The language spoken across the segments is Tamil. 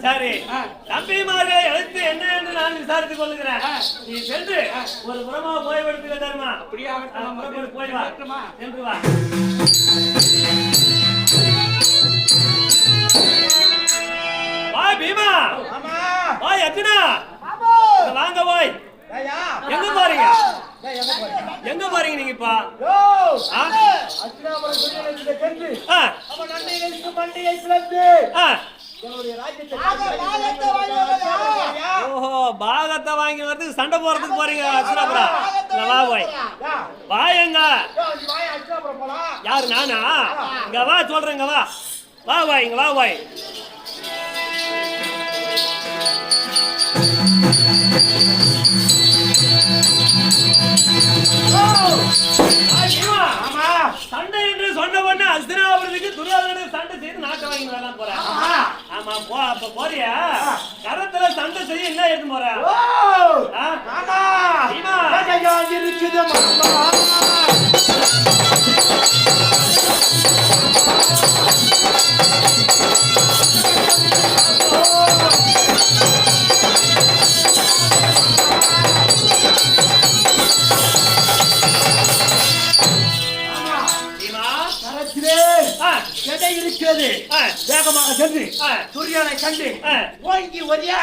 சரி தம்பிமார்களை அழைத்து என்ன என்று நான் விசாரித்துக் கொள்கிறேன். நீ சென்று ஒரு புறமா போய் விடுத்துக்க தருமா? அப்படியே போய் வா சென்று வா. வா பீமா, வா அர்ஜுனா, வாங்க போய். எங்க போறீங்க? எங்க போறீங்க நீங்க? இப்ப ஓஹோ, பாகத்தை வாங்கி வரதுக்கு சண்டை போறதுக்கு போறீங்க அர்ஜுனாபுரம். வா போய் வாயங்க. யாரு? நானா? இங்க வா சொல்றேங்க. வா வா வாய், இங்க வா வாய். சண்டை என்று சொன்ன உடனே அஸ்தினாபுரத்துக்கு துரியோதனனுக்கு சண்டை செய்து நாட்டை வாங்கி வரலாம் போறேன். ஆமா போ. அப்ப போறியா? கரத்துல சண்டை செய்ய என்ன எடுத்து போற? இருக்கிறது. வேகமாக சென்று துரியோதனை கண்டு ஓங்கி ஒரே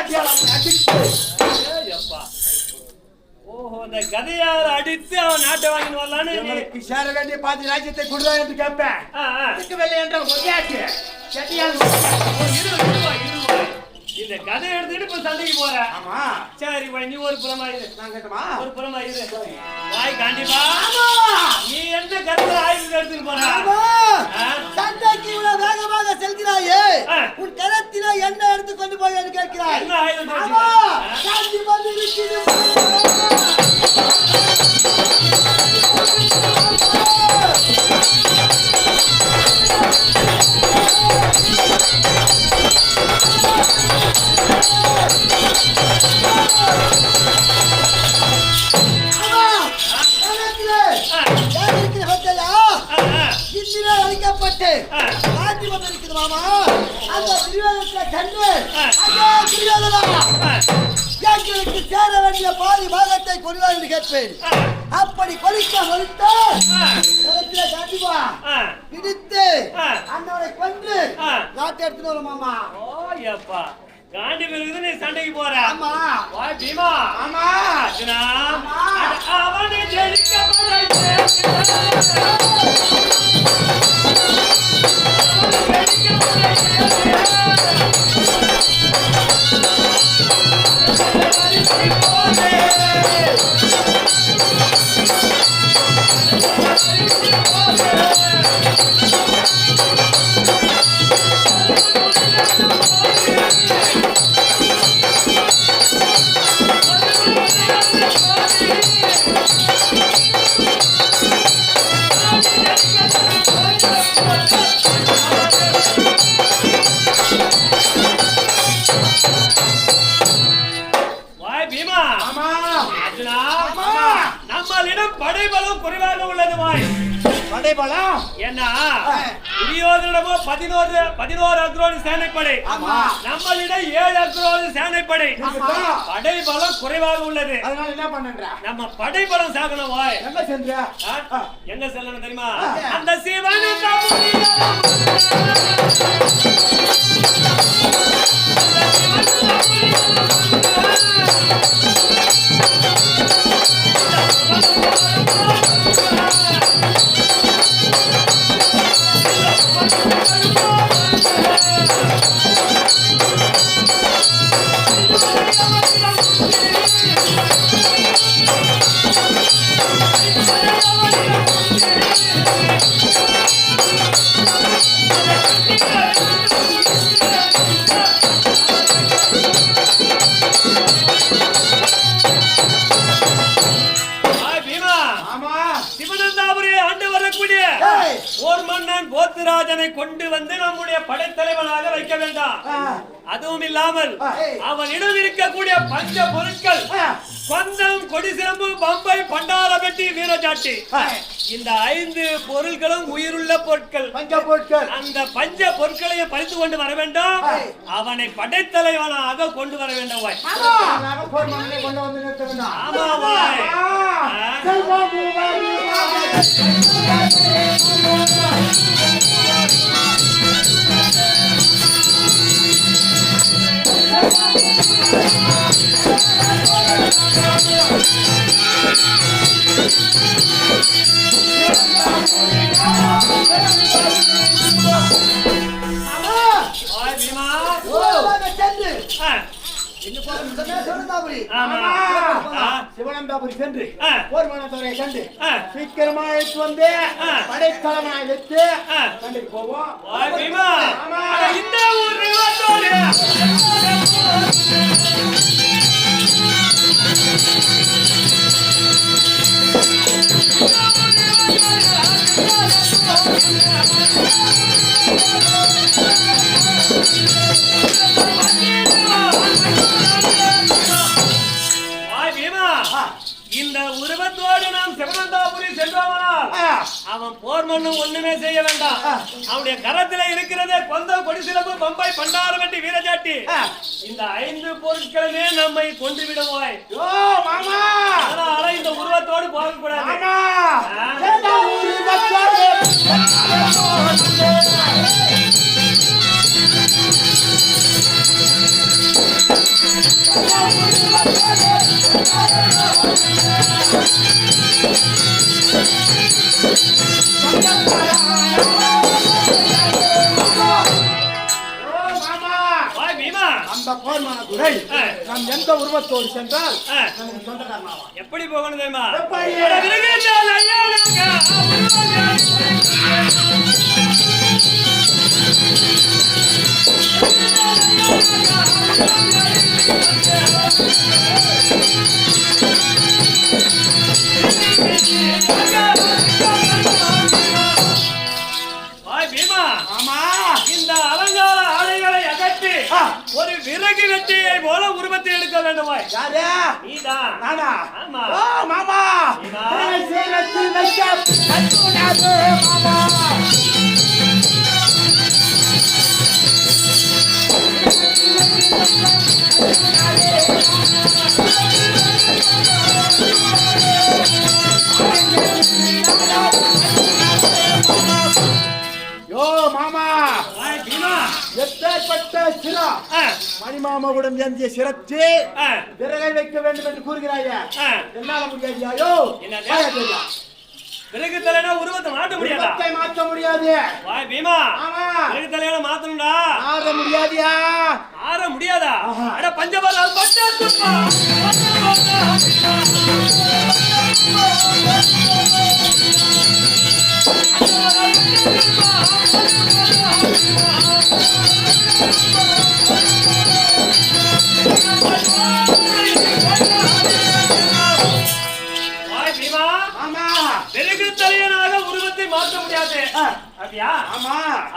ஓஹோ, இந்த கதையால் அடித்து அவன் நாட்டை வாங்கி வரலான்னு சேர வேண்டிய பாதி ராஜ்யத்தை கொடுதா என்று கேட்பேன். வெள்ளை என்ற ஒரே இந்த கதை எடுத்துட்டு இப்ப சண்டைக்கு போற. ஆமா சரி, நீ ஒரு புறமா இரு. நான் கேட்டமா? ஒரு புறமா இரு. வாய் கண்டிப்பா. நீ என்ன கருத்துல ஆயுதம் எடுத்துட்டு போற? சண்டைக்கு இவ்வளவு வேகமாக செல்கிறாயே, உன் கரத்தில என்ன எடுத்து கொண்டு போய் கேட்கிறாய்? என்ன ஆயுதம்? அழிக்கப்பட்டு காட்சி வந்திருக்குது மாமா. அந்த துரியோதனத்தை கண்டு எங்களுக்கு சேர வேண்டிய பாதி பாகத்தை கொள்வா என்று கேட்பேன். அப்படி கொலிக்க கண்டிப்பா பிடித்து அண்ணனை கொண்டு நாட்டை எடுத்துட்டு வரும் மாமா. ஓப்பா காண்டி பிறகு நீ சண்டைக்கு போற. ஆமா வாய் பீமா. ஆமா அர்ஜுனா, அவனை ஜெயிக்க நம்மளிடம் படைபலம் குறைவாக உள்ளது. வாய் படைபலம் என்ன? துரியோதனிடமோ 11 அக்ரோணி சேனைப்படை, நம்மளிடம் 7 அக்ரோணி சேனைப்படை. படைபலம் குறைவாக உள்ளது. அதனால என்ன பண்றா? நம்ம படைபலம் சாகணும். வாய் எங்க சென்றா? எங்க செல்லணும் தெரியுமா? அந்த சிவன் போத்துராஜனை கொண்டு வந்து நம்முடைய படைத்தலைவனாக வைக்க வேண்டாம். அதுவும் இல்லாமல் அவனிடம் இருக்கக்கூடிய பஞ்ச பொருட்கள் கொந்தம், கொடிசிலம்பு, பம்பை, பண்டாரப்பட்டி, வீரஜாட்டி இந்த 5 பொருட்களும் உயிருள்ள பொருட்கள். பஞ்ச பொருட்கள். அந்த பஞ்ச பொருட்களையும் பறித்து கொண்டு வர வேண்டும். அவனை படைத்தலைவனாக கொண்டு வர வேண்டும். போர் மன்னனை கொண்டு வந்து நிறுத்த வேண்டும். ஆமா வாய். சிவனந்தாபுரி சென்று போர் மன்னரை கண்டு சீக்கிரமா எடுத்து வந்து படைத்தலைவனாய் வைத்து கண்டுக்கு போவோம். இந்த ஊர் இந்த உருவத்தோடு நாம் சிவனந்தாபுரி சென்றவனால் அவன் போர் மண்ணும் ஒண்ணுமே செய்ய வேண்டாம். அவனுடைய கரத்துல இருக்கிறதே கொந்தம், கொடிசிலம்பு, பம்பை, பண்டாரப்பட்டி, வீரஜாட்டி இந்த 5 பொருட்களுமே நம்மை கொண்டு விடுவாய். அதனால இந்த உருவத்தோடு போக கூடாது. அந்த போர்மான துறை நாம் எந்த உருவத்தோடு சென்றால் நமக்கு சொந்தக்காரனாவா? எப்படி போகணும் தெரியுமா? இந்த அலங்கார ஆடைகளை அகற்றி ஒரு விறகு வெட்டியை போல உருவத்தை எடுக்க வேண்டும். நீதான். ஆமா. மாமா எப்பேற்பட்ட சிரா மணிமாமாவுடன் ஏந்திய சிரத்து விறகை வைக்க வேண்டும் என்று கூறுகிறாயா? என்னால முடியாதியாயோ? விறகு தலைனா உருவத்தை மாற்ற முடியாதா? மாற்ற முடியாது. வாய் பீமா, விறகு தலையில மாத்தணும்டா. ஆற முடியாதியா? ஆற முடியாதா? அட பஞ்சபரால் பட்டாசுப்பா. விறகு தலையனாக உருவத்தை மாற்ற முடியாது. அப்படியா?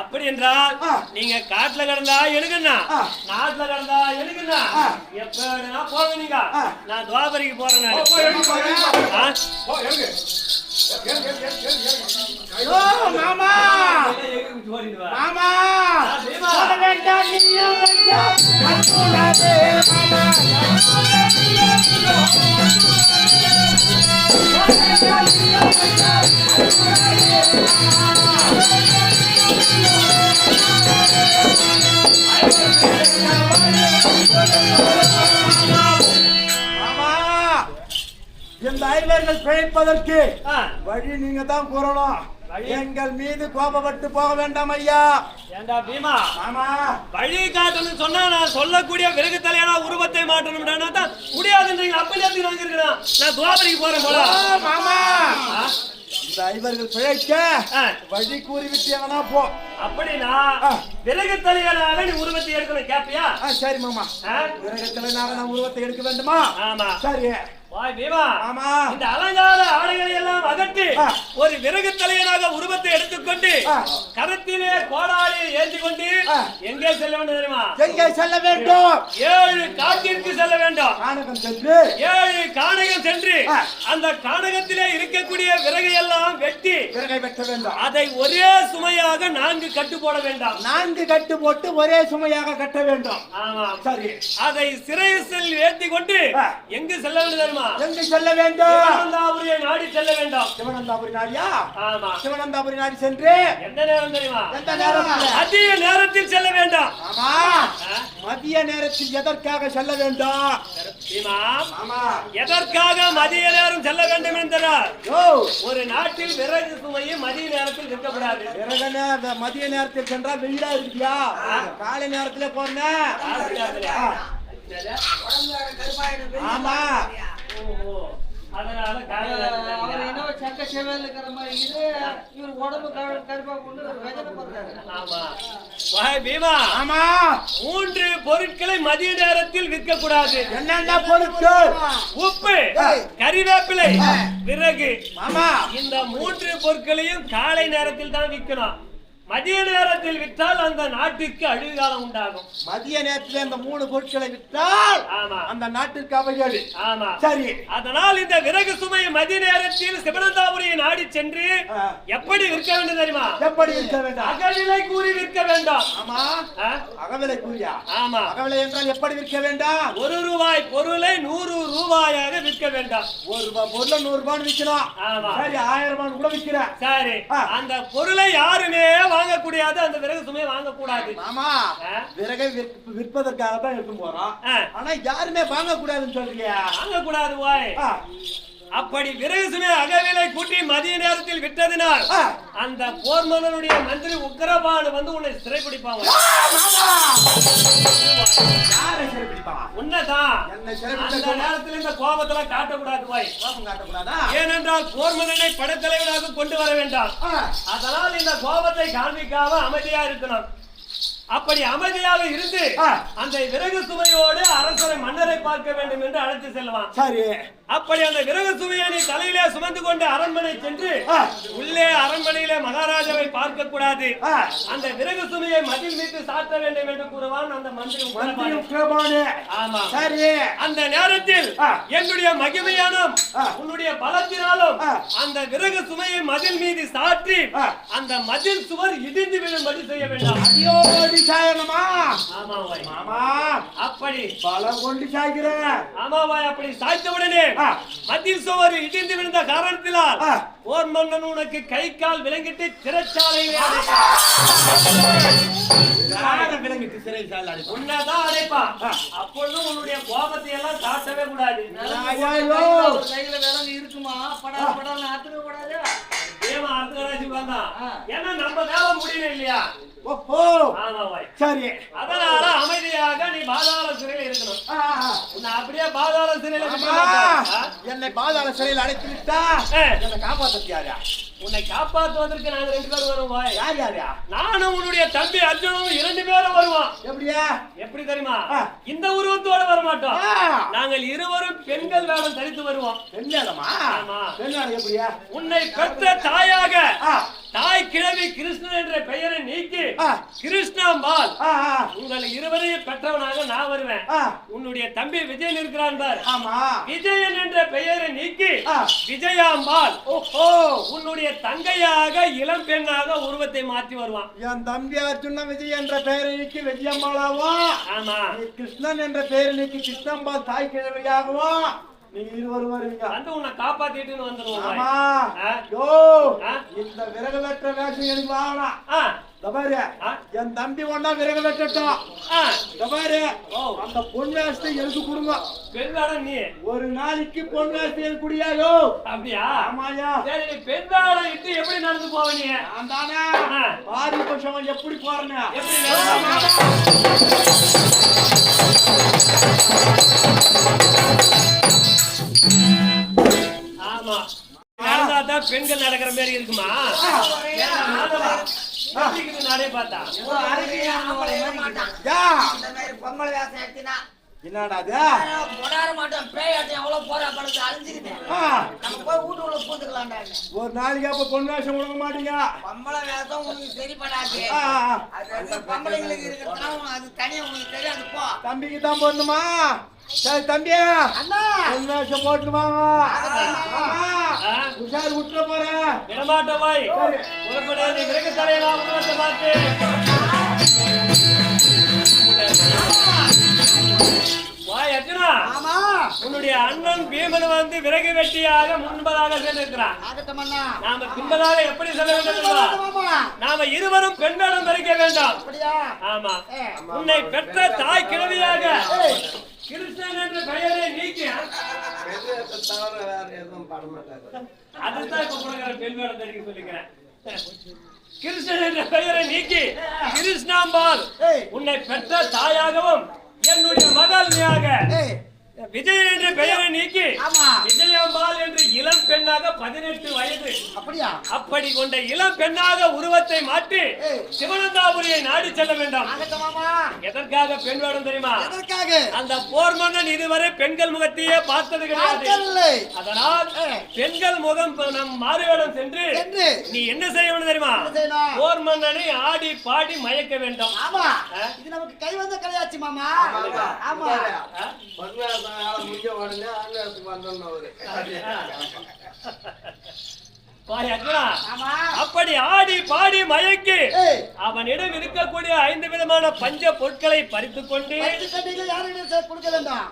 அப்படி என்றால் நீங்க காட்டுல கிடந்தா எடுக்கண்ணா, நாட்டுல கிடந்தா எடுக்கண்ணா, எப்ப போங்க நீங்க. நான் துவாபரிக்கு போறேன். மாமா இந்த ஐவர்கள் பிழைப்பதற்கு வழி நீங்க தான் கூறணும். எங்கள் மீது கோபப்பட்டு போக வேண்டாம் ஐயா. ஏண்டா பீமா, வழி காட்டணும் சொன்னா நான் சொல்லக்கூடிய விறகு தலையான உருவத்தை மாற்றணும் தான் முடியாதுன்றீங்க. அப்படி நாங்க இருக்கிறோம். நான் துவாபரிக்கு போறேன் போல. மாமா இந்த ஐவர்கள் பிழைக்க வழி கூறிவிட்டு எவனா போ. அப்படின்னா விறகு தலையனாக நீ உருவத்தை எடுக்கணும். கேப்பியா? சரி மாமா, விறகு தலையனாக நான் உருவத்தை எடுக்க வேண்டுமா? ஆமா. சரி வாய் பீமா ஆமா. இந்த அலங்கார ஆடைகளை எல்லாம் அகற்றி ஒரு விறகு தலையனாக உருவத்தை எடுத்துக்கொண்டு கரத்திலே கோடாலி ஏந்தி கொண்டு எங்கே செல்ல வேண்டும் தெரியுமா? எங்கே செல்ல வேண்டும்? 7 காட்டிற்கு செல்ல வேண்டும். கானகம் சென்று 7 கானகம் சென்று அந்த கானகத்திலே இருக்கக்கூடிய விறகை எல்லாம் வெட்டி விறகை வெட்ட வேண்டும். அதை ஒரே சுமையாக 4 கட்டு போட வேண்டாம். 4 கட்டு போட்டு ஒரே சுமையாக கட்ட வேண்டும். ஆமா சரி. அதை சிறையில் ஏற்றி கொண்டு எங்கு செல்ல வேண்டும் தெரியுமா? எங்கு செல்ல வேண்டும்? சிவனந்தாபுரியை நாடி செல்ல வேண்டும். சிவனந்தாபுரி நாடியா? ஆமா. சிவனந்தாபுரி நாடி சென்று எந்த நேரம் தெரியுமா? எந்த நேரத்தில்? மதிய நேரத்தில் செல்ல வேண்டும். ஆமா. மதிய நேரத்தில் எதற்காக செல்ல வேண்டும்? ஆமா. எதற்காக மதிய நேரம் செல்ல வேண்டும் என்றால் ஒரு நாட்டில் விறகு சுமையை மதிய நேரத்தில் விற்கக்கூடாது. விறகு மதிய நேரத்தில் சென்றால் வெயிலா இருக்கியா? காலை நேரத்திலே போறேன். ஆமா. அதனால அவர் என்ன சக்க செவல் இருக்கிற மாதிரி இது இவர் உடம்பு கருப்பா கொண்டு வெஜன பண்றாரு. ஆமா. வாய் பீமா. ஆமா. 3 பொருட்களை மதிய நேரத்தில் விற்க கூடாது. என்னென்ன பொருட்கள்? உப்பு, கறிவேப்பிலை, விறகு. ஆமா. இந்த 3 பொருட்களையும் காலை நேரத்தில் தான் விற்கணும். மதிய நேரத்தில் விற்றால் அந்த நாட்டுக்கு அழிவு காலம் உண்டாகும். மதிய நேரத்தில் இந்த 3 பொருட்களை விற்றால் அந்த நாட்டிற்கு அவையது. ஆமா. சரி. அதனால் இந்த விறகு சுமை மதிய நேரத்தில் சிவனந்தாபுரியை நாடி சென்று எப்படி விற்க வேண்டும் தெரியுமா? எப்படி விற்க வேண்டும்? அகவிலை கூறி விற்க வேண்டும். ஆமா. அகவிலை கூறியா? ஆமா. அகவிலை என்றால் எப்படி விற்க வேண்டும்? 1 ரூபாய் பொருளை 100 ரூபாயாக விற்க வேண்டும். 1 ரூபாய் பொருளை 100 ரூபாய் விற்கணும். ஆமா. சரி, 1000 ரூபாய் கூட விற்கிறேன். சரி. அந்த பொருளை யாருமே வாங்க கூடாது. அந்த விறகு சுமையை வாங்க கூடாது. ஆமா. விறகை விற்பதற்காக தான் எடுத்து போறோம். ஆனா யாருமே வாங்க கூடாதுன்னு சொல்றியா? வாங்க கூடாது வாய். அப்படி விறகு சுமை அகவிலை கூட்டி மதிய நேரத்தில் விட்டதினால் அந்த போர் மன்னனுடைய மந்திரி உக்கிரபானு வந்து உன்னை சிறைப்பிடிப்பாங்க. உன்னதான் அந்த நேரத்தில் இந்த கோபத்துல காட்டக்கூடாது வாய். ஏனென்றால் போர் மன்னனை படைத்தலைவராக கொண்டு வர வேண்டாம். அதனால் இந்த கோபத்தை காண்பிக்காம அமைதியா இருக்கணும். அப்படி அமைதியாக இருந்து அந்த விறகு சுமையோடு அரசரை மன்னரை பார்க்க வேண்டும் என்று அழைத்து செல்வான். சரி. அப்படி அந்த விறகு சுமையை நீ தலையிலே சுமந்து கொண்டு அரண்மனை சென்று உள்ளே அரண்மனையிலே மகாராஜாவை பார்க்க கூடாது. அந்த விறகு சுமையை மதில் மீது சாத்த வேண்டும் என்று கூறுவான் அந்த மந்திரி உக்கிரபானு. ஆமா. சரி. அந்த நேரத்தில் என்னுடைய மகிமையானும் உன்னுடைய பலத்தினாலும் அந்த விறகு சுமையை மதில் மீது சாற்றி அந்த மதில் சுவர் இடிந்து விழும்படி செய்ய வேண்டாம். அப்படி பலம் கொண்டு சாய்கிறேன். ஆமாவாய். அப்படி சாய்த்த உடனே மதில் சுவர் இடிந்து விழுந்த காரணத்தினால் போர் மன்னன் உனக்கு கை கால் விலங்கிட்டு சிறைச்சாலையில் உன்னதான் அடைப்பான். அப்பொழுதும் உன்னுடைய கோபத்தை எல்லாம் காட்டவே கூடாது. கையில விலங்கு இருக்குமா? படா படம் அத்துக்க கூடாது. ஏன்னா நம்ம வேலை முடியல இல்லையா? சரி. அதனால அமைதியாக நீ பாதாள சிறையில் இருக்கணும். அப்படியே பாதாள சிறையில் என்னை பாதாள சிறையில் அடைத்து விட்டா என்னை காப்பாற்ற யாரா? உன்னை காப்பாற்றுவதற்கு நாங்க 2 பேரும் வருவோம். யார் யாரா? நானும் உன்னுடைய தம்பி அர்ஜுனும் 2 பேரும் வருவோம். எப்படியா? எப்படி தெரியுமா? இந்த உருவத்தோட வர மாட்டோம். நாங்கள் இருவரும் பெண்கள் வேடம் தரித்து வருவோம். பெண் வேடமா? ஆமா. பெண் வேடம் எப்படியா? உன்னை பெற்ற தாயாக தாய் கிழவி கிருஷ்ணன் என்ற பெயரை நீக்கி கிருஷ்ணாம்பாள் உங்கள் இருவரையும் பெற்றவனாக நான் வருவேன். உன்னுடைய தம்பி விஜயன் இருக்கிறான் பார். விஜயன் என்ற பெயரை நீக்கி விஜயாம்பாள் உன்னுடைய தங்கையாக இளம் பெண்ணாக உருவத்தை மாற்றி வருவான். என் தம்பி அர்ஜுன விஜய் என்ற பெயரை நீக்கி விஜயம்பாளாவா? ஆமா. கிருஷ்ணன் என்ற பெயரை நீக்கி கிருஷ்ணம்பாள் தாய் கிழவியாகவா? நீங்க இருவரும் வருவீங்க. வந்து உன்னை காப்பாத்திட்டு வந்துருவோம். ஆமா. இந்த விறகு வெற்ற வேஷம் எனக்கு வாங்கலாம். என் தம்பி ஒன்னா விறகு வெட்டட்டும். அந்த பொன் வேஷத்தை எனக்கு கொடுங்க. பெண் வேடம் நீ ஒரு நாளைக்கு பொன் வேஷத்தை எனக்கு குடியாயோ? அப்படியா? ஆமாயா. சரி, பெண் வேடம் இட்டு எப்படி நடந்து போவீங்க? நான் தானே பாதி பட்சம் எப்படி போறேன்னு ஆமா. நடந்தாதான் பெண்கள் நடக்கிற மாதிரி இருக்குமா? நாடே பார்த்தா பொங்கல் வேஷம் எடுத்தினா என்னடா அது? போடார மாட்டோம் பேயாட்டம் எவ்வளவு போறா படுத்து அழிஞ்சுக்கிட்டு ஆ, நம்ம போய் வீட்டுக்குள்ள பூந்துக்கலாம்டா ஒரு நாளைக்கு அப்ப பொண்ணு வேஷம் கொடுக்க மாட்டீங்க. பொம்பளை வேஷம் உனக்கு சரிப்படாது ஆ, ஆ. அது வந்து பொம்பளைங்களுக்கு இருக்கிறதுனால அது தனியா உனக்கு தெரியாது போ தம்பிக்கு தான் போடணுமா? சரி தம்பியா, அண்ணா பொண்ணு வேஷம் போட்டுவாங்க. ஆ? உஷார் விட்டுற போறேன். விடமாட்ட போய் உனக்கு நீ விறகு தலையெல்லாம் உருவத்தை பார்த்து வாய் அர்ஜுனா, ஆமா உன்னுடைய அண்ணன் பீமன் வந்து விறகு வெட்டியாக முன்பதாக சென்றிருக்கிறான். ஆகட்டும் அண்ணா நாம பின்பதாக எப்படி செல்ல வேண்டும் தெரியுமா? ஆமா நாம இருவரும் பெண் வேடம் தரிக்க வேண்டும். அப்படியா ஆமா, உன்னை பெற்ற தாய் கிழவியாக கிருஷ்ணன் என்ற பெயரை நீக்கி அதுதான் இப்ப கொடுக்கிற பெண் வேடம் தரிக்க சொல்லிக்கிறேன். கிருஷ்ணன் என்ற பெயரை நீக்கி கிருஷ்ணாம்பாள் உன்னை பெற்ற தாயாகவும் என்னுடைய மகள்மையாக விஜயன் என்ற பெயரை நீக்கி ஆமா விஜயாம்பாள் என்று இளம் பெண்ணாக 18 வயது அப்படியா அப்படி கொண்ட இளம் பெண்ணாக உருவத்தை மாற்றி சிவனந்தாபுரியை நாடி செல்ல வேண்டும். ஆகட்டும் மாமா எதற்காக பெண் வேடம் தெரியுமா? எதற்காக அந்த போர் மன்னன் இதுவரை பெண்கள் முகத்தையே பார்த்தது கிடையாது. பார்க்கவில்லை அதனால் பெண்கள் முகம் நம் மாறுவேடம் சென்று நீ என்ன செய்ய வேண்டும் தெரியுமா? என்ன செய்யணும்? போர் மன்னனை ஆடி பாடி மயக்க வேண்டும். ஆமா இது நமக்கு கை வந்த கலையாச்சு மாமா ஆமா முடிஞ்ச உடனே ஆண்களுக்கு வந்தோம்னு ஆமா அப்படி ஆடி பாடி மயக்கி அவனிடம் இருக்கக்கூடிய 5 விதமான பஞ்ச பொருட்களை பறித்துக் கொண்டு கொடுக்க வேண்டாம்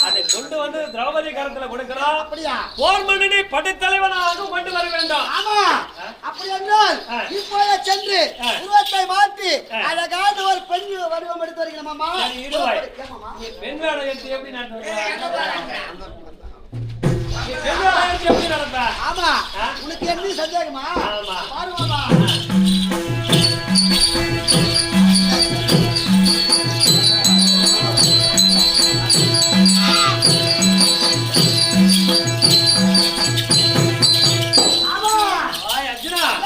அதை கொண்டு வந்து திரௌபதி கரத்துல கொடுக்கிறோம். அப்படியா போர் மன்னனை படைத்தலைவனாக கொண்டு வர வேண்டும். ஆமா அப்படி என்றால் இப்போது சென்று உருவத்தை மாற்றி அழகான ஒரு பெண் வடிவம் எடுத்து வருகிறேன் மாமா. இருவாய் நீ பெண் வேடம் எடுத்து எப்படி நடப்ப? ஆமா உனக்கு என்ன சந்தேகமா? ஆமா. பாரு மாமா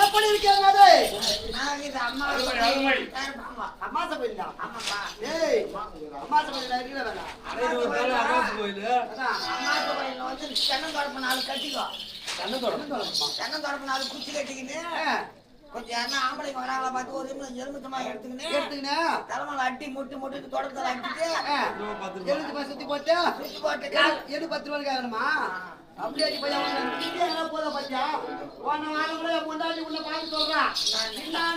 எப்படி இருக்கேன் அம்மா சபையில அம்மா சபையில இருக்கிற வந்து தென்னந்தோடப்பு 4 கட்டிக்கோ தென்னந்தோடப்பு 4 குச்சி கட்டிக்கின்னு கொஞ்சம் யாருன்னா ஆம்பளைங்க வராங்களா பார்த்து ஒரு எலுமிச்சமா எடுத்துக்கின்னு தலைமையில அட்டி முட்டு தொடர்ந்து அட்டிட்டு எலுமிச்சமா சுத்தி போட்டு எடு 10 ரூபாய்க்கு ஆகணுமா? அப்படியே போதா பச்சா போன வாரம் கூட முன்னாடி உள்ள பார்த்து சொல்றான்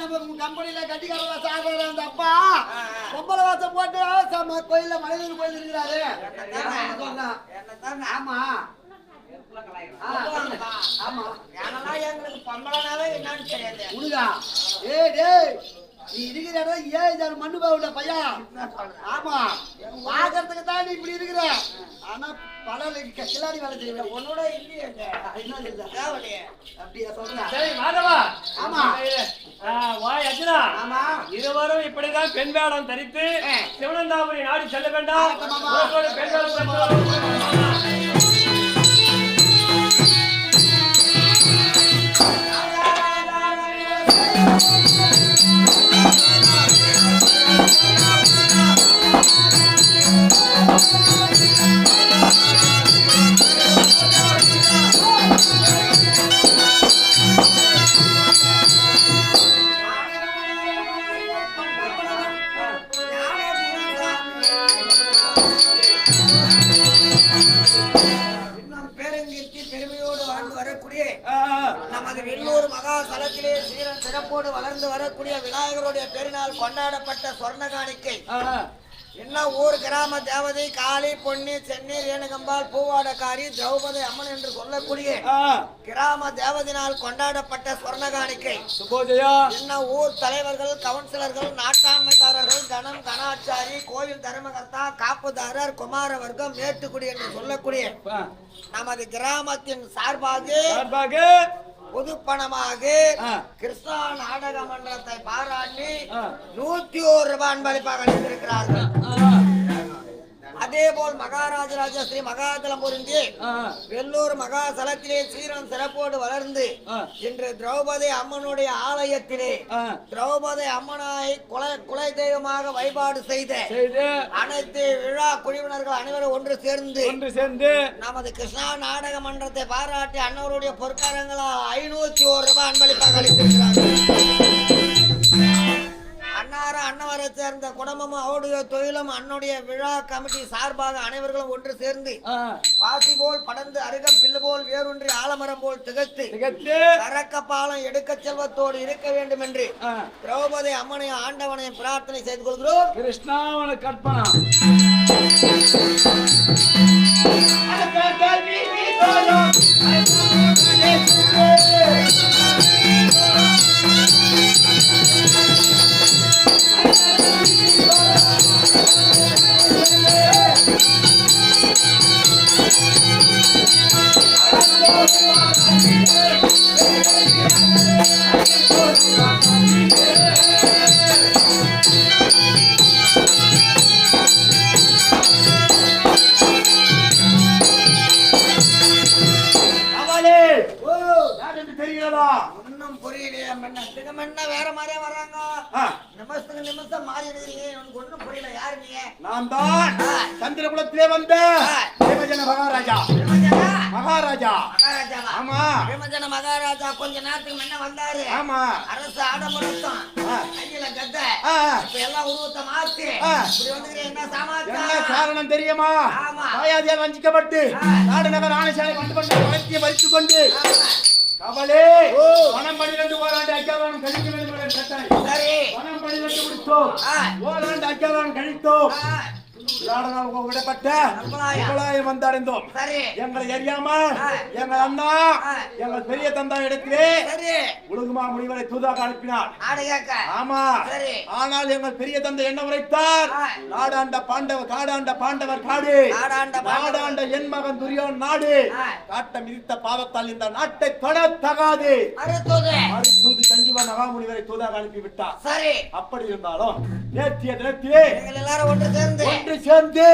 நம்ம கம்பெனியில கட்டிக்கார சாப்பிடுற அந்த அப்பா பொம்பளை வாசம் போட்டு கோயில்ல மலையூர் கோயில் இருக்கிறாரு. ஆமா ஆமா எங்களுக்கு பொம்பளைனாவே என்னன்னு தெரியாது உனக்கா? டேய் நீ இருக்கிற இடம் 7000 மண்ணு பாவுட பையா. ஆமா பாக்கிறதுக்கு தான் நீ இப்படி இருக்கிற. ஆனா பல கிளாடி வேலை செய்ய உன்னோட இல்லையே அப்படியா சொல்றேன். சரி மாதவா. ஆமா வாய் அர்ஜுனா. ஆமா இருவரும் இப்படிதான் பெண் வேடம் தரித்து சிவனந்தாபுரி நாடி செல்ல வேண்டாம். பெண் வேடம் சிறப்போடு வளர்ந்து வரக்கூடிய விநாயகருடைய பெருநாள் கொண்டாடப்பட்ட சொர்ண காணிக்கை என்ன ஊர் கிராம தேவதை காளி பொன்னி சென்னி ரேணுகம்பாள் பூவாடக்காரி திரௌபதி அம்மன் என்று சொல்லக்கூடிய கிராம தேவதினால் கொண்டாடப்பட்ட சொர்ண காணிக்கை என்ன ஊர் தலைவர்கள் கவுன்சிலர்கள் நாட்டாண்மைக்காரர்கள் கணம் கணாச்சாரி கோயில் தர்மகர்த்தா காப்புதாரர் குமார வர்க்கம் மேட்டுக்குடி என்று சொல்லக்கூடிய நமது கிராமத்தின் சார்பாக பொது பணமாக கிருஷ்ணா நாடக மன்றத்தை பாராட்டி 101 ரூபாய் அன்பளிப்பாக அளித்திருக்கிறார்கள். அதே போல் மகாராஜராஜ ஸ்ரீ மகாதலம் பொருந்தி வெள்ளூர் மகாசலத்திலே சீரம் சிறப்போடு வளர்ந்து இன்று திரௌபதி அம்மனுடைய ஆலயத்திலே திரௌபதி அம்மனாய் குலை தெய்வமாக வழிபாடு செய்த அனைத்து விழா குழுவினர்கள் அனைவரும் ஒன்று சேர்ந்து நமது கிருஷ்ணா நாடக மன்றத்தை பாராட்டி அன்னவருடைய பொற்காரங்களால் 501 ரூபாய் அன்பளிப்பாக அளித்திருக்கிறார்கள். அன்னவரை சேர்ந்த குடும்பமும் அவருடைய தொழிலும் அன்னுடைய விழா கமிட்டி சார்பாக அனைவர்களும் ஒன்று சேர்ந்து பாசி போல் படர்ந்து அருகம் பில்லு போல் வேரூன்றி ஆலமரம் போல் திகழ்த்து கரக்க பாலம் எடுக்க செல்வத்தோடு இருக்க வேண்டும் என்று திரௌபதி அம்மனை ஆண்டவனை பிரார்த்தனை செய்து கொள்கிறோம். கிருஷ்ணாவன கற்பனா வேற மாதிரியே வர்றாங்க. நிமிஷத்துக்கு நிமிஷம் மாறி இருக்கிறீங்க. எனக்கு ஒண்ணும் புரியல. யாரு நீங்க? நான் தான் சந்திரகுலத்திலே வந்த பிரேமஜன மகாராஜா. மகாராஜா. ஆமா. பிரேமஜன மகாராஜா கொஞ்ச நேரத்துக்கு முன்ன வந்தாரு. ஆமா. அரசு ஆடம்பரத்தம் கையில கட்ட இப்ப எல்லாம் உருவத்தை மாத்தி இப்படி வந்து என்ன சமாச்சாரம்? என்ன காரணம் தெரியுமா? தாயாதியால் வஞ்சிக்கப்பட்டு நாடு நகர் ஆணைசாலை வந்து வளர்ச்சியை மறித்துக் கொண்டு கவலே பணம் 12 ஓராண்டு அக்காவான் கழிக்க வேண்டும் என்ற சட்டை. சரி. பணம் 12 முடித்தோம். ஓராண்டு அக்காவான் கழித்தோம். விளையாடனால் விடப்பட்ட முகலாயம் வந்தடைந்தோம். எங்களை அறியாமல் எங்கள் அண்ணா எங்கள் பெரிய தந்தா இடத்திலே உலகுமா முனிவரை தூதாக அனுப்பினார். ஆமா. ஆனால் எங்கள் பெரிய தந்தை என்ன உரைத்தார்? நாடாண்ட பாண்டவர் காடாண்ட பாண்டவர் காடு நாடாண்ட என் மகன் துரியோன் நாடு காட்ட மிதித்த பாவத்தால் இந்த நாட்டை தொட தகாது மறுத்தூது சஞ்சீவ மகாமுனிவரை தூதாக அனுப்பிவிட்டார். அப்படி இருந்தாலும் நேற்றைய தினத்திலே எல்லாரும் ஒன்று சேர்ந்து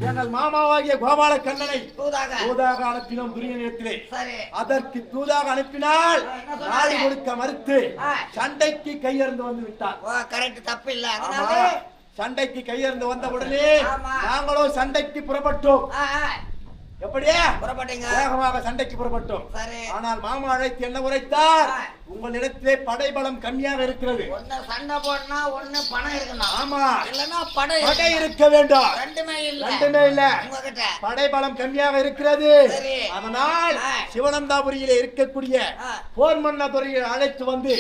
எங்கள் மாமாவாகிய கோபால கண்ணனை தூதாக அனுப்பினோம் துரியனிடத்திலே. அதற்கு தூதாக அனுப்பினால் நாடு கொடுக்க மறுத்து சண்டைக்கு கையெழுந்து வந்து விட்டார். தப்பு இல்ல. சண்டைக்கு கையெழுந்து வந்த உடனே நாங்களும் சண்டைக்கு புறப்பட்டோம். எப்படியே புறப்பட்டீங்க? வேகமாக சண்டைக்கு புறப்பட்டோம். ஆனால் மாமா அழைத்து என்ன உரைத்தார்? உங்களிடத்திலே படைபலம் கம்மியாக இருக்கிறது. ஒண்ணு சண்டை போடனா ஒண்ணு பணம் இருக்கணும். ஆமா. இல்லனா படை இருக்க வேண்டும். ரெண்டுமே இல்ல. படைபலம் கம்மியாக இருக்கிறது. அதனால் சிவனந்தாபுரியிலே இருக்கக்கூடிய போர் மன்னதுரையை அழைத்து வந்து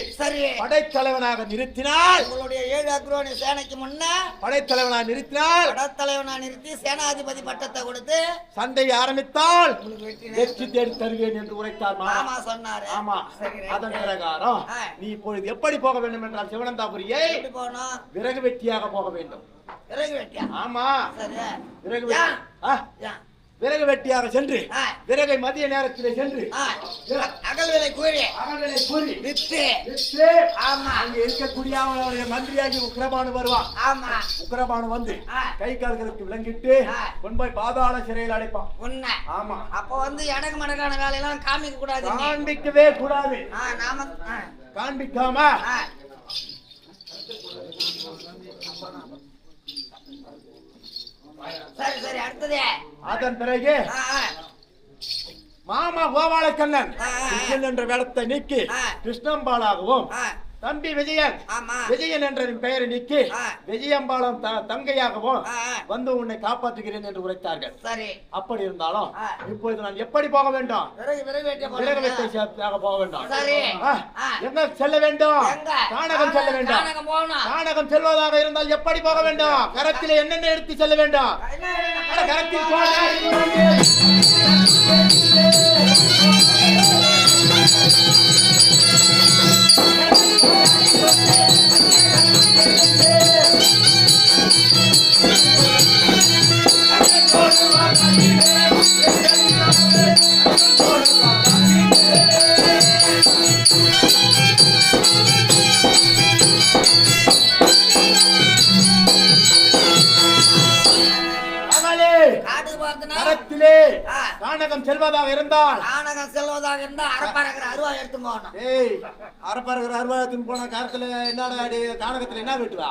படைத்தலைவனாக நிறுத்தினால் உங்களுடைய 7 அக்ரோனி சேனைக்கு முன்ன படைத்தலைவனாக நிறுத்தினால் படைத்தலைவனாக நிறுத்தி சேனாதிபதி பட்டத்தை கொடுத்து சண்டை ஆரம்பித்தால் வெற்றி தேடி தருவேன் என்று உரைத்தார் மாமா சொன்னாரு. ஆமா. அதன் பிரகாரம் நீ இப்பொழுது எப்படி போக வேண்டும் என்றால் சிவனந்தாபுரியை விறகு வெட்டியாக போக வேண்டும். விறகு வெட்டியா? ஆமா. விறகு வெட்டியாக சென்று விறகை மதிய நேரத்திலே சென்று அகல்விலை கூறி வித்து அங்கே இருக்கக்கூடிய அவனுடைய மந்திரியாகி உக்கிரபானு வருவான். உக்கிரபானு வந்து கை கால்களுக்கு விளங்கிட்டு கொண்டு பாதாள சிறையில் அடைப்பான். ஆமா. அப்ப வந்து எடக்கு மடக்கான வேலையெல்லாம் காமிக்க கூடாது. காண்பிக்கவே கூடாது. காண்பிக்காம சரி அடுத்தது. அதன் பிறகு மாமா கோபால கண்ணன் என்ற வேடத்தை நீக்கி கிருஷ்ணம்பாளாகவும் தம்பி விஜயன் என்ற பெயரை நீக்கி விஜயம்பாளம் தங்கையாகவும் வந்து உன்னை காப்பாற்றுகிறேன் என்று உரைத்தார்கள். அப்படி இருந்தாலும் இப்பொழுது நான் எப்படி போக வேண்டும்? விறகு வெட்டியாக போக வேண்டும். எங்க செல்ல வேண்டும்? கானகம் செல்ல வேண்டும். கானகம் செல்வதாக இருந்தால் எப்படி போக வேண்டும்? கரத்தில் என்னென்ன எடுத்து செல்ல வேண்டும்? கரத்தில் பார்த்தனா கரத்திலே கானகம் செல்வதாக இருந்தால் கானகம் செல்வதாக இருந்தா அரப்பறக்கிற அருவா எடுத்து போகணும். ஏய் அரப்பறக்கிற அருவா எடுத்து போன காலத்துல என்னடா அடி கானகத்துல என்ன வெட்டுவா?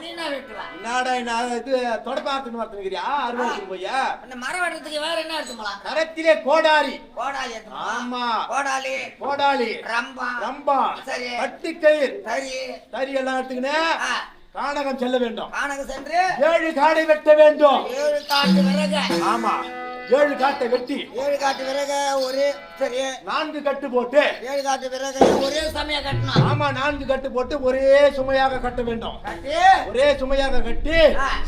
நீ என்ன வெட்டுவா? என்னடா என்ன இது தொடப்பாத்துன்னு வரத்துக்கிறியா? அருவா எடுத்து போய்யா? அந்த மரம் வெட்டுறதுக்கு வேற என்ன எடுத்து போலாம்? கரத்திலே கோடாரி. கோடாலி எடுத்து ஆமா கோடாலி கோடாலி ரம்பா ரம்பா சரி கட்டிக்கயிறு சரி தறி எல்லாம் எடுத்துக்கினே கானகம் செல்ல வேண்டும். கானகம் சென்று 7 காடை வெட்ட வேண்டும். 7 காட்டு விறகு. ஆமா 7 காட்டை வெட்டி 7 காட்டு விறகு ஒரே சரி 4 கட்டு போட்டு 7 காட்டு விறகு ஒரே சமயம் கட்டணும். ஆமா 4 கட்டு போட்டு ஒரே சுமையாக கட்ட வேண்டும். கட்டி ஒரே சுமையாக கட்டி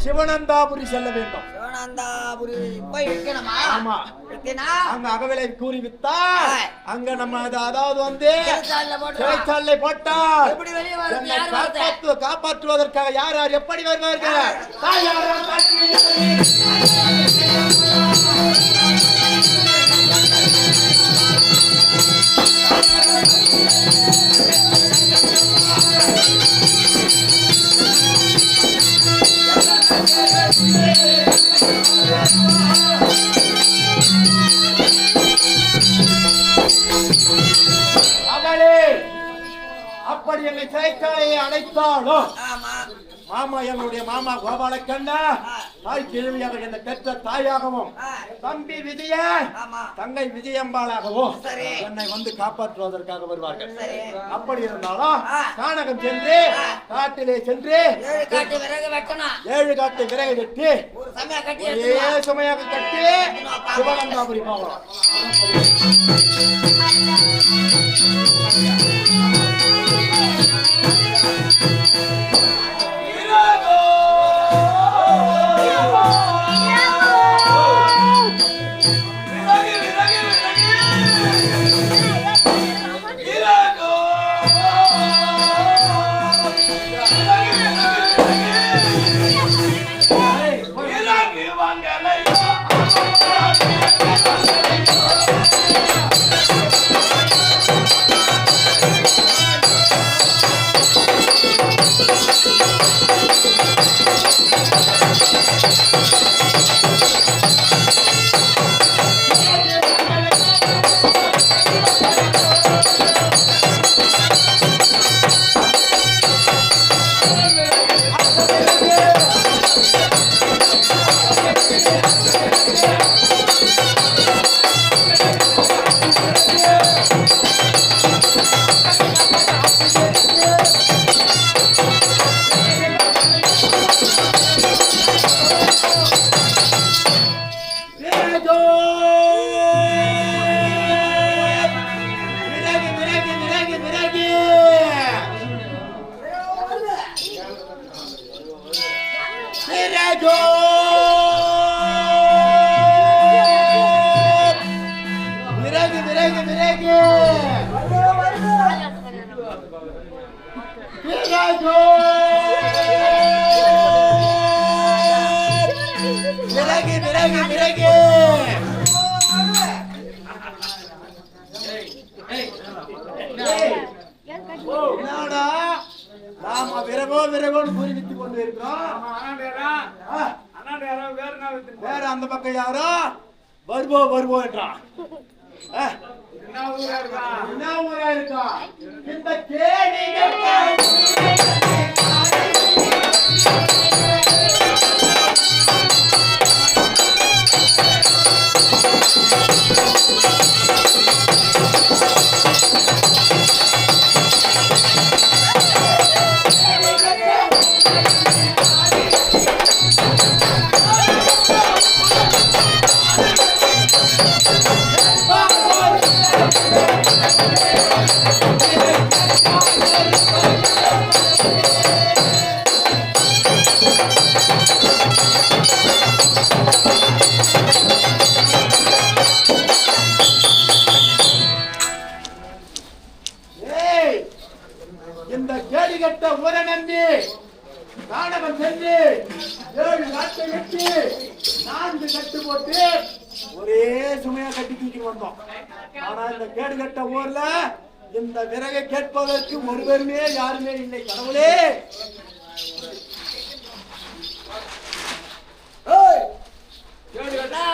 சிவனந்தாபுரி செல்ல வேண்டும். சிவனந்தாபுரி போய் விற்கணுமா? ஆமா விற்கினா அங்க அகவிலை கூறி வித்தா அங்க நம்ம அதாவது வந்து சிறைச்சாலையில போட்டு சிறைச்சாலை போட்டால் எப்படி வெளியே வருது? என்னை யார் வருது? காப்பாற்றுவதற்காக யார் யார் எப்படி வருவார்கள்? தாயார் அவளே அப்படி என்னை சிறைச்சாலையை அடைத்தாலும் ஆமா மாமா எங்களுடைய மாமா கோபாலக்கண்ணா தாய் கிழவியாக என்னை பெற்ற தாயாகவும் தம்பி விஜய ஆமா தங்கை விஜயம்பாளாகவும் சரி என்னை வந்து காப்பாற்றுவதற்காக வருவார்கள். சரி அப்படி இருந்தாலும் கானகம் சென்று காட்டிலே சென்று 7 காட்டு விறகு வெட்டணும். 7 காட்டு விறகு வெட்டி ஒரு சமயம் கட்டி ஒரே சுமையாக கட்டி சிவகங்காபுரி போகலாம். விறகு விறகு விறகு விறகு விறகு விறகு என்னடா நாம விறகோ விறகோன்னு கூறி வித்து கொண்டு இருக்கிறோம். வேற அந்த பக்கம் யாரோ வருவோ வருவோ என்றான். என்ன ஊரா இருக்கா இந்த கேடிகள் இந்த கேடி கட்ட ஊரை நம்பி நாடகம் சென்று 7 காட்டை வெட்டி 4 கட்டு போட்டு ஒரே சுமையா கட்டி தூக்கி வந்தோம். ஆனா இந்த கேடு கட்ட ஊர்ல இந்த விறகை கேட்பதற்கு ஒருவருமே யாருமே இல்லை. கடவுளே கேடு கட்டா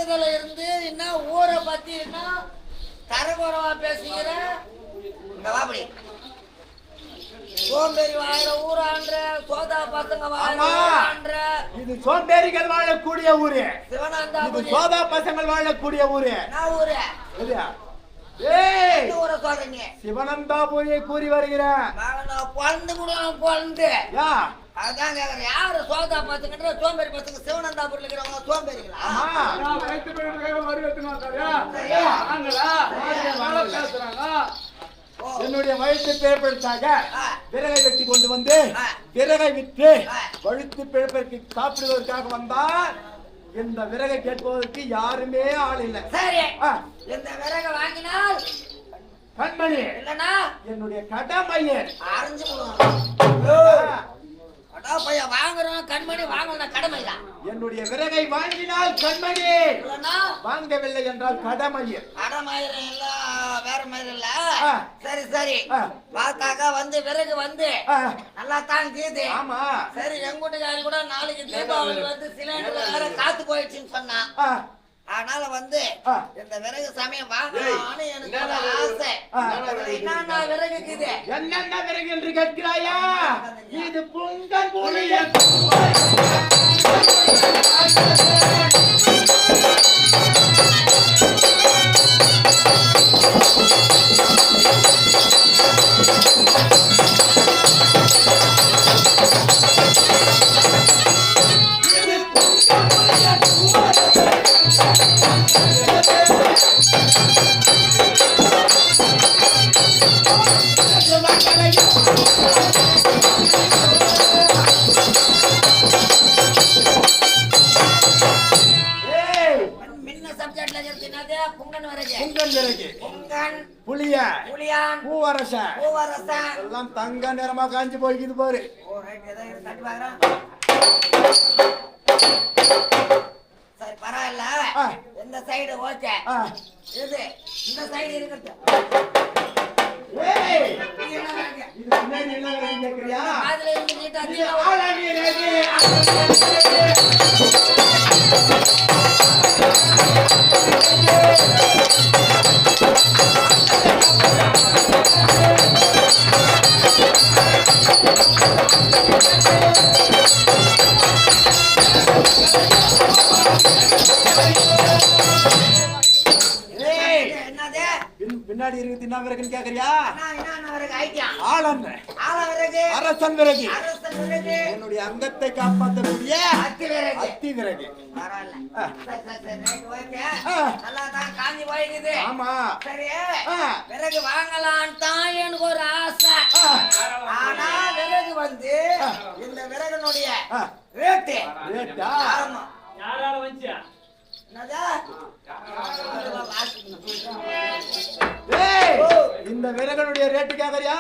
வந்ததுல இருந்து என்ன ஊரை பத்தி என்ன தரகுறவா பேசுகிற இங்க வாப்படி சோம்பேறி வாழ ஊரான்ற சோதா பசங்க வாழ ஊரான்ற இது சோம்பேறிகள் வாழக்கூடிய ஊரு. சிவனாந்தா இது சோதா பசங்கள் வாழக்கூடிய ஊரு. நான் ஊரு எதுயா? ஏய் ஊரை சொல்றீங்க சிவனந்தாபுரியை கூறி வருகிறேன். நான் பிறந்து கூட பிறந்து யா அதான் கேக்குறேன் யாரு சோதா பசங்க சோம்பேறி பசங்க சிவனந்தாபுரியில் இருக்கிறவங்க சோம்பேறிகளா என்னுடைய வயிற்று பிழைப்பதற்காக விறகை வெட்டி கொண்டு வந்து விறகை விற்று வழுத்து பிழைப்பதற்கு சாப்பிடுவதற்காக வந்தால் இந்த விறகை கேட்பதற்கு யாருமே ஆள் இல்லை. சரி இந்த விறகை வாங்கினால் கண்மணி இல்லனா என்னுடைய கடமையை அரைஞ்சு போடுவாங்க. அடா பையா வாங்குறோம் கண்மணி வாங்கணும் கடமைதான். என்னுடைய விறகை வாங்கினால் கண்மணி இல்லனா வாங்கவில்லை என்றால் கடமை. கடமையிரம் இல்ல வேற மாதிரி இல்ல. சரி சரி பார்த்தாக்கா வந்து விறகு வந்து நல்லா தான் கீது. ஆமா சரி எங்கூட்டுக்காரி கூட நாளைக்கு தீபாவளி வந்து சிலிண்டர் வேற காத்து போயிடுச்சுன்னு சொன்னா அதனால வந்து இந்த விறகு சமயம் வாங்கலாம்னு எனக்கு ஒரு ஆசை. என்னென்ன விறகு இருக்குது என்னென்ன விறகு என்று கேட்கிறாயா? இது புங்கன் புளிய எல்லாம் தங்க நிறமா காஞ்சி போய்க்குது பாரு. சரி பரவாயில்ல இந்த சைடு ஓகே இது இந்த சைடு இருக்குது. அதுல இருந்து நீட்டா பின்னாடி இருக்கு என்ன விறகுன்னு கேக்குறியா? அரசன் விறகு என்னுடைய அங்கத்தை காப்பாற்றக்கூடிய அத்தி விறகு. காஞ்சி போயிருக்குது. ஆமா சரி விறகு வாங்கலான்னு தான் எனக்கு ஒரு ஆசை. ஆனா விறகு வந்து இந்த விறகுனுடைய ரேட்டு ஆமா யாரால வந்துச்சு இந்த விறகனுடைய ரேட்டு கேக்குறியா?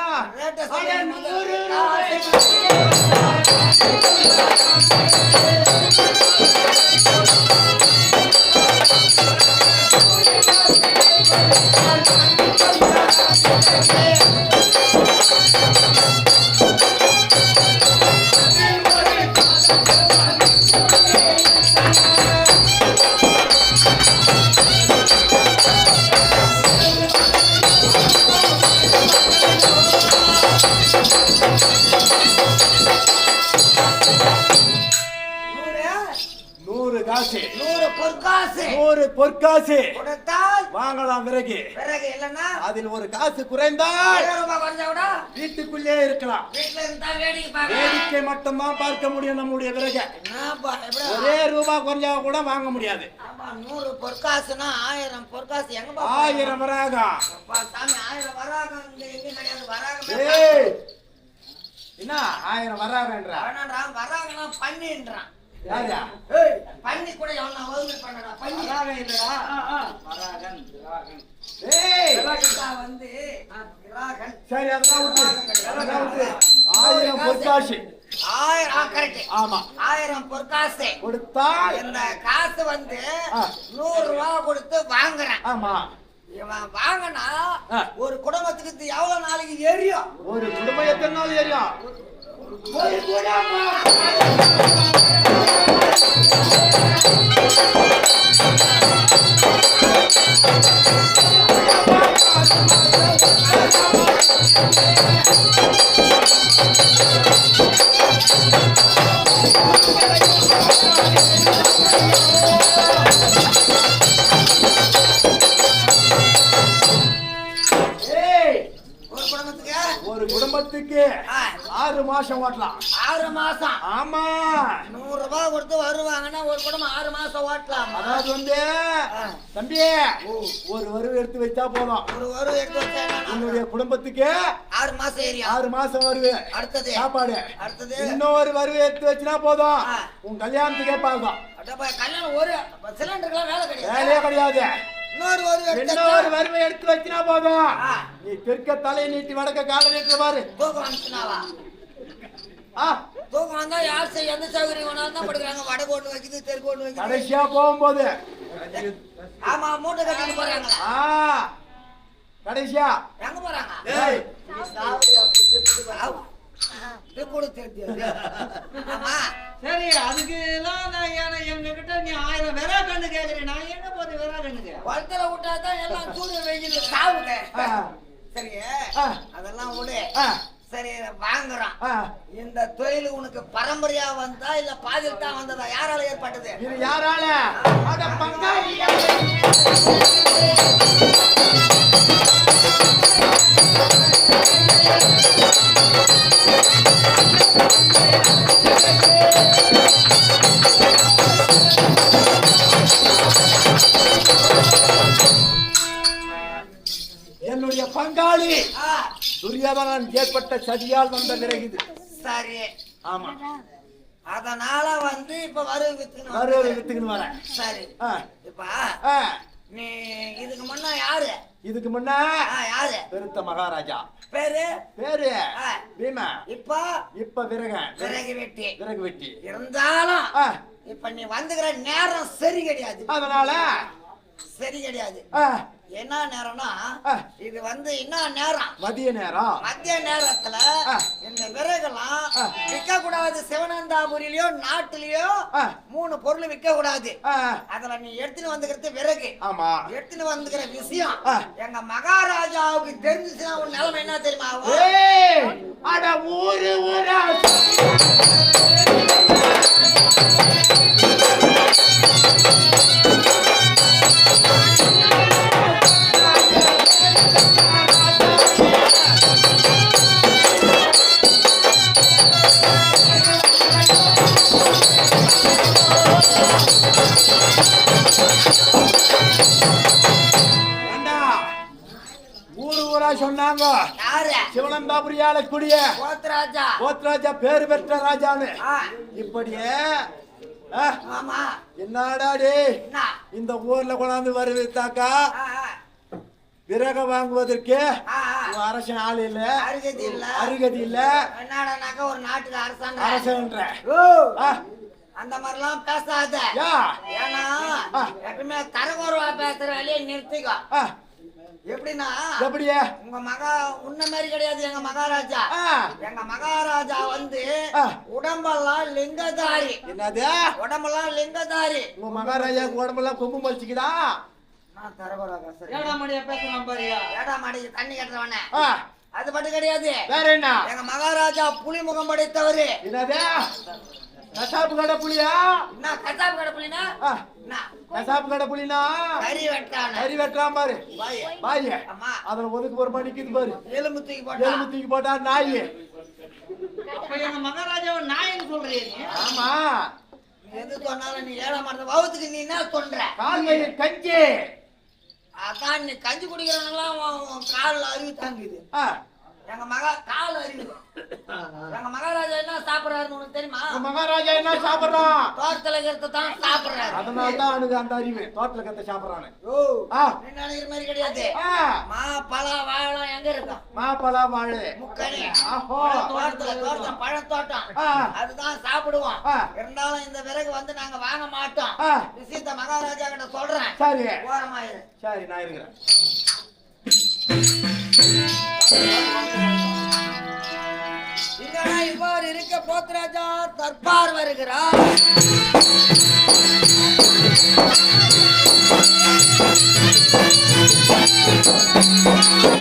பொற்காசு வாங்கலாம் விறகு. அதில் ஒரு காசு குறைந்தால் வீட்டுக்குள்ளே இருக்கலாம். வேடிக்கை மட்டும்தான் பார்க்க முடியும் நம்முடைய விறகு. ஒரே ரூபாய் குறைஞ்சா கூட வாங்க முடியாது. 100 பொற்காசுனா 1000 பொற்காசு எங்க 1000 வராகம். சாமி 1000 வராகம் இங்க கிடையாது. வராகம் என்ன 1000 வராகன்றா? வராகனா பண்ணின்றான். யாரா? பண்ணி கூட எவனா ஒழுங்கு பண்ணடா. பண்ணி வராகம் இல்லடா. வராகன். வந்து வராகன். சரி அதெல்லாம் விட்டு. 1000 பொற்காசு. 1000 கரெக்ட். ஆமா 1000 பொற்காசு கொடுத்தா இந்த காசு வந்து 100 ரூபாய் கொடுத்து வாங்குறேன். ஆமா இவன் வாங்கினா ஒரு குடும்பத்துக்கு எவ்வளவு நாளைக்கு எரியும்? ஒரு குடும்பம் எத்தனை நாள் எரியும்? ஒரு குடும்பம் ஏய், ஒரு குடும்பத்துக்கு ஒரு குடும்பத்துக்கு 6 மாசம் ஓட்டலாம். 6 மாசம் ஆமா, 100 ரூபாய் கொடுத்து வருவாங்கன்னா ஒரு குடும்பம் 6 மாசம் ஓட்டலாம். அதாவது வந்து தம்பி ஒரு வருவு எடுத்து வச்சா போதும். ஒரு எடுத்து வச்சா என்னன்னா, உன்னுடைய குடும்பத்துக்கு 6 மாசம் ஏரியா. 6 மாசம் வருவு அடுத்தது சாப்பாடு. அடுத்தது இன்னொரு வருவு எடுத்து வச்சினா போதும், உன் கல்யாணத்துக்கே பாக்கும். அடப்பா, கல்யாணம் ஒரு சிலிண்டருக்குலாம் வேலை கிடையாது. வேலையே கிடையாது. இன்னொரு இன்னொரு வருவை எடுத்து வச்சினா போதும், நீ தெற்க தலை நீட்டி வடக்க காலை நீட்டு பாரு. தூக்கம் வந்துச்சுனாவா? தூக்கம் வந்தா யார் செய்ய எந்த சௌகரியம் வேணாலும் தான் படுக்கிறாங்க. வடக்கு ஒண்ணு வைக்குது, தெற்கு ஒண்ணு வைக்குது. கடைசியா போகும்போது ஆமா, மூட்டை கட்டிட்டு போறாங்க. கடைசியா எங்க போறாங்க? ஏய், கூட தெரியாது. ஆமா, சரி, அதுக்கு எல்லாம் நான் எங்க கிட்ட நீ 1000 வெறா கண்ணு கேக்குறேன். நான் எங்க போது வெறா கண்ணுக்கு? வளர்த்தல விட்டாதான் எல்லாம் சூரிய வெயில்ல சாவுங்க. சரி, அதெல்லாம் விடு. சரி, வாங்குறான். இந்த தொழில் உனக்கு பரம்பரையா வந்தா இல்ல பாதியில் தான் வந்ததா? யாரால ஏற்பட்டது? இது யாரால? அட பங்காளியா. என்னுடைய பங்காளி துரியோதனன் ஏற்பட்ட சதியால் வந்த விறகு இது. சரி, ஆமா, அதனால வந்து இப்ப வருவு வித்துக்குன்னு வரேன். சரி, இப்ப நீ இதுக்கு முன்ன யாரு? இதுக்கு முன்ன யாரு? பெருத்த மகாராஜா. பேரு பீமா. இப்ப விறகு வெட்டி. இருந்தாலும் இருந்தாலும் இப்ப நீ வந்துக்கிற நேரம் சரி கிடையாது. அதனால சரி கிடையாது. என்ன நேரம்னா, இது வந்து என்ன நேரம்? மதிய நேரம். மத்திய நேரத்துல இந்த விறகுலாம் விற்க கூடாது. சிவனந்தாபுரியிலயோ நாட்டிலயோ 3 பொருள் விற்க கூடாது. அதுல நீ எடுத்துன்னு வந்துக்கிறது விறகு. ஆமா, எடுத்துன்னு வந்துக்கிற விஷயம் எங்க மகாராஜாவுக்கு தெரிஞ்சுச்சுன்னா உன் நிலைமை என்ன தெரியுமா? அட ஊரா சொன்னாங்க. சிவனந்தாபுரியால கூடிய கோத்ராஜா பேரு பெற்ற ராஜான்னு. இப்படியே என்னடாடி இந்த ஊர்ல கொண்டாந்து வருவித்தாக்கா விறக வாங்குவதற்கு அரசன் ஆள் இல்ல, அருகதி இல்ல. என்னடானாக்கா ஒரு நாட்டுக்கு அரசன்ற அந்த மாதிரிலாம் பேசாத. ஏன்னா எப்பவுமே தரகுறவா பேசுற வேலையை நிறுத்திக்கோ. எப்படின்னா, எப்படியே உங்க உன்ன மாதிரி கிடையாது எங்க மகாராஜா. எங்க மகாராஜா வந்து உடம்பெல்லாம் லிங்கதாரி. என்னது உடம்பெல்லாம் லிங்கதாரி? உங்க மகாராஜா உடம்பெல்லாம் கொம்பு மலிச்சுக்குதா? நான் தரகுறவா பேசுறேன். ஏடாமடியா பேசுறான் பாரியா? ஏடாமடி தண்ணி கட்டுறவனே அது மட்டும் கிடையாது. வேற என்ன? எங்க மகாராஜா புலி முகம் படைத்தவரு. என்னது கசாப்பு கடை புலியா? என்ன கசாப்பு கடை புலினா? கசாப்பு கடை புலினா கறி வெட்டுறான் பாரு. பாய் அதுல ஒதுக்கு ஒரு மணிக்கு பாரு. எலும்பு தூக்கி போட்டா நாய். அப்ப எங்க மகாராஜாவை நாயின்னு சொல்றீங்க? ஆமா, எது சொன்னாலும் நீ ஏழை மாட்ட வவுத்துக்கு நீ என்ன சொல்ற? கால்கையை கஞ்சி. அதான் நீ கஞ்சி குடிக்கிறவங்கலாம் காலில் அறிவு தாங்குது. எங்க கால் அறிவு. எங்க மகாராஜா என்ன சாப்பிடுறாருன்னு உனக்கு தெரியுமா? மகாராஜா என்ன சாப்பிடுறான்? தோட்டத்துல இருக்கிறத தான் சாப்பிடுறாரு. அதனாலதான் அவனுக்கு அந்த அறிவு. தோட்டத்துல கத்த சாப்பிடுறானு நினைக்கிற மாதிரி கிடையாது. மா பழ வாழம் எங்க இருக்கும்? மாப்பழ வாழை முக்கணி தோட்டம் பழத்தோட்டம் அதுதான் சாப்பிடுவோம். இருந்தாலும் இந்த விறகு வந்து நாங்க வாங்க மாட்டோம். விஷயத்த மகாராஜா கிட்ட சொல்றேன். சரி, ஓரமாயிரு. சரி, நான் இருக்கிறேன். இவ்வாறு இருக்க போத்ராஜா தர்பார் வருகிறார். ஆ